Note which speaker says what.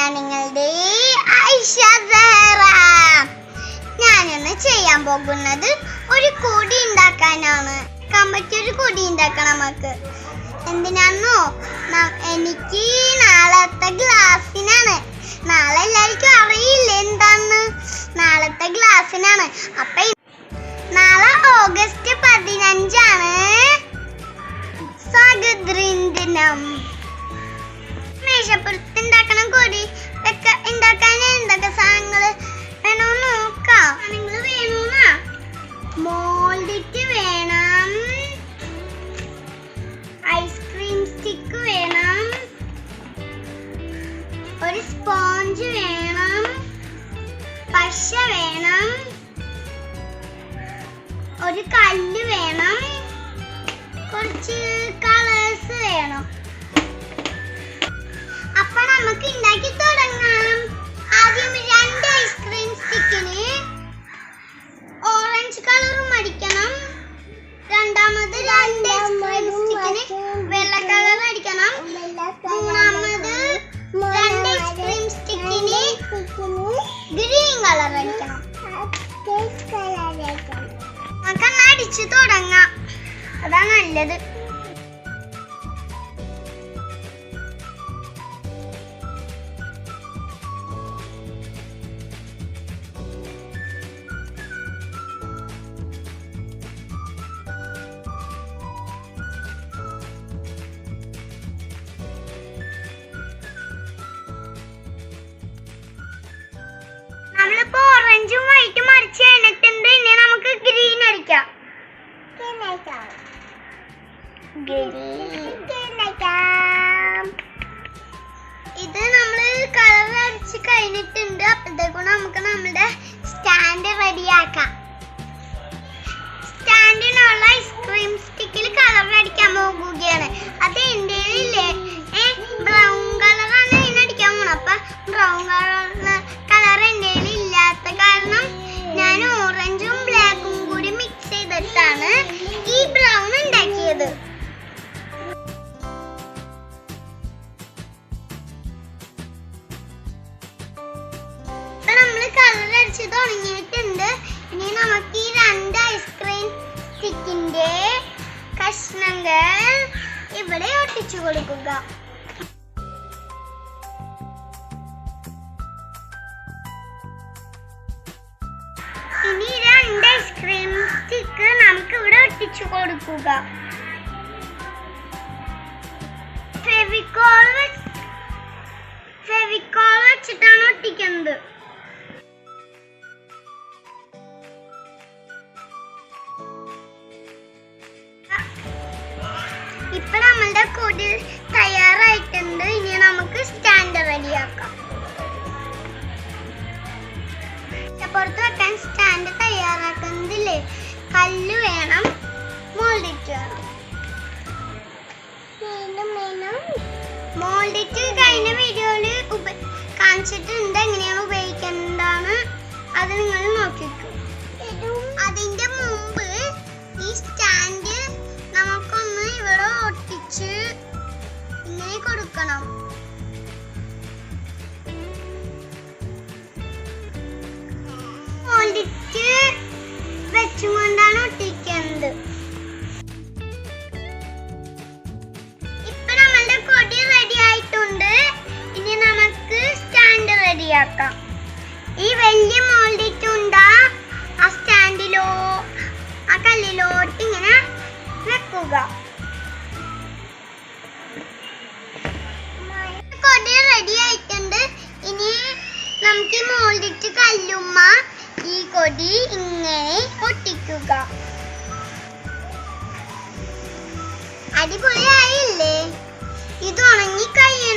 Speaker 1: ഞാൻ നിങ്ങളുടെ ഞാനിന്ന് ചെയ്യാൻ പോകുന്നത് ഒരു കൊടി ഉണ്ടാക്കാനാണ്. ഒരു കൊടി ഉണ്ടാക്കണം നമുക്ക്. എന്തിനാണോ? എനിക്ക് നാളത്തെ ക്ലാസ്സിനാണ്. നാളെ എല്ലാവർക്കും അറിയില്ല എന്താന്ന്. നാളത്തെ ക്ലാസ്സിനാണ്. അപ്പൊ നാളെ ഓഗസ്റ്റ് 15 സ്വാതന്ത്ര്യദിനം. മേശപ്പുറത്ത് ഉണ്ടാക്കണം കൊടി ഉണ്ടാക്കാൻ എന്തൊക്കെ സാധനങ്ങൾ വേണമെന്ന് നോക്കാം. നിങ്ങൾ വേണമെന്നാ മോൾഡിറ്റ് വേണം, ഐസ്ക്രീം സ്റ്റിക്ക് വേണം, ഒരു സ്പോഞ്ച് വേണം, പശ വേണം, ഒരു കല്ല് വേണം, കുറച്ച് കളേഴ്സ് വേണം. അപ്പൊ നമുക്ക് ഉണ്ടാക്കി തുടങ്ങാം. ആദ്യം 2 ഐസ്ക്രീം സ്റ്റിക്കിന് ഓറഞ്ച് കളറും അടിക്കണം. രണ്ടാമത് 2 ഐസ്ക്രീം സ്റ്റിക്കിന് വെള്ള കളർ അടിക്കണം. മൂന്നാമത് 2 ഐസ്ക്രീം സ്റ്റിക്കിന് ഗ്രീൻ കളർ അടിക്കണം. നമുക്കൊന്ന് അടിച്ചു തുടങ്ങാം. അതാ നല്ലത്. നമ്മളിപ്പോ ഓറഞ്ചും വൈറ്റും അടിച്ച് കഴിഞ്ഞിട്ടുണ്ട്. ഇനി നമുക്ക് ഗ്രീൻ അടിക്കാം. ഇത് നമ്മള് കളർ അടിച്ച് കഴിഞ്ഞിട്ടുണ്ട്. അപ്പോഴത്തേക്കും നമുക്ക് നമ്മുടെ സ്റ്റാൻഡ് റെഡിയാക്കാം. സ്റ്റാൻഡിനുള്ള ഐസ്ക്രീം സ്റ്റിക്കിൽ കളർ അടിക്കാൻ പോകുകയാണ്. അത് എൻ്റെ ബ്രൗൺ കളറാണ് ഇതിനടിക്കാൻ പോണത്. അപ്പൊ ബ്രൗൺ കളർ എൻ്റെ ഇല്ലാത്ത കാരണം ഞാൻ ഓറഞ്ചും ബ്ലാക്കും കൂടി മിക്സ് ചെയ്തിട്ടാണ് ഈ ബ്രൗൺ ഉണ്ടാക്കിയത്. ഇപ്പൊ നമ്മള് കളർ അടിച്ച് തുടങ്ങിയിട്ടുണ്ട്. ഇനി നമുക്ക് ഈ 2 ഐസ്ക്രീം സ്റ്റിക്കിന്റെ കഷ്ണങ്ങൾ ഇവിടെ ഒട്ടിച്ചു കൊടുക്കുക. ഇനി 2 ഐസ്ക്രീം സ്റ്റിക്ക് നമുക്ക് ഇവിടെ ഒട്ടിച്ചു കൊടുക്കുക. ഫെവിക്കോൾ വെച്ചിട്ടാണ് ഒട്ടിക്കുന്നത്. ഇപ്പൊ നമ്മളുടെ കൊടി തയ്യാറായിട്ടുണ്ട്. ഇനി നമുക്ക് സ്റ്റാൻഡ് റെഡിയാക്കാം. പുറത്ത് വെക്കാൻ സ്റ്റാൻഡ് തയ്യാറാക്കുന്നതില്ലേ കല്ല് വേണം, മോൾഡിറ്റ് വേണം. മോൾഡിറ്റ് കഴിഞ്ഞ വീഡിയോയില് കാണിച്ചിട്ടുണ്ട് എങ്ങനെയാണ് ഉപയോഗിക്കേണ്ടതാണ്. അത് നിങ്ങൾ നോക്കിക്കോ. അതിന്റെ മുമ്പ് ഈ സ്റ്റാൻഡ് നമുക്കൊന്ന് ഇവിടെ ഒട്ടിച്ച് ഇങ്ങനെ കൊടുക്കണം. മോൾഡിറ്റ് വെച്ചുകൊണ്ടാണ് ഒട്ടിക്കുന്നത്. ഇപ്പൊ നമ്മളുടെ കൊടി റെഡി ആയിട്ടുണ്ട്. ഇനി നമുക്ക് സ്റ്റാൻഡ് റെഡിയാക്കാം. ഈ വലിയ മോൾഡിറ്റ് ഉണ്ടാ ആ സ്റ്റാൻഡിലോ ആ കല്ലിലോട്ട് ഇങ്ങനെ വെക്കുക. കൊടി റെഡി ആയിട്ടുണ്ട്. ഇനി നമുക്ക് ഈ മോൾഡിറ്റ് കല്ലുമ്മ ഈ കൊടി ഇങ്ങനെ ഒട്ടിക്കുക. അടിപൊളിയായില്ലേ? ഇത് ഉണങ്ങി കഴിയണം.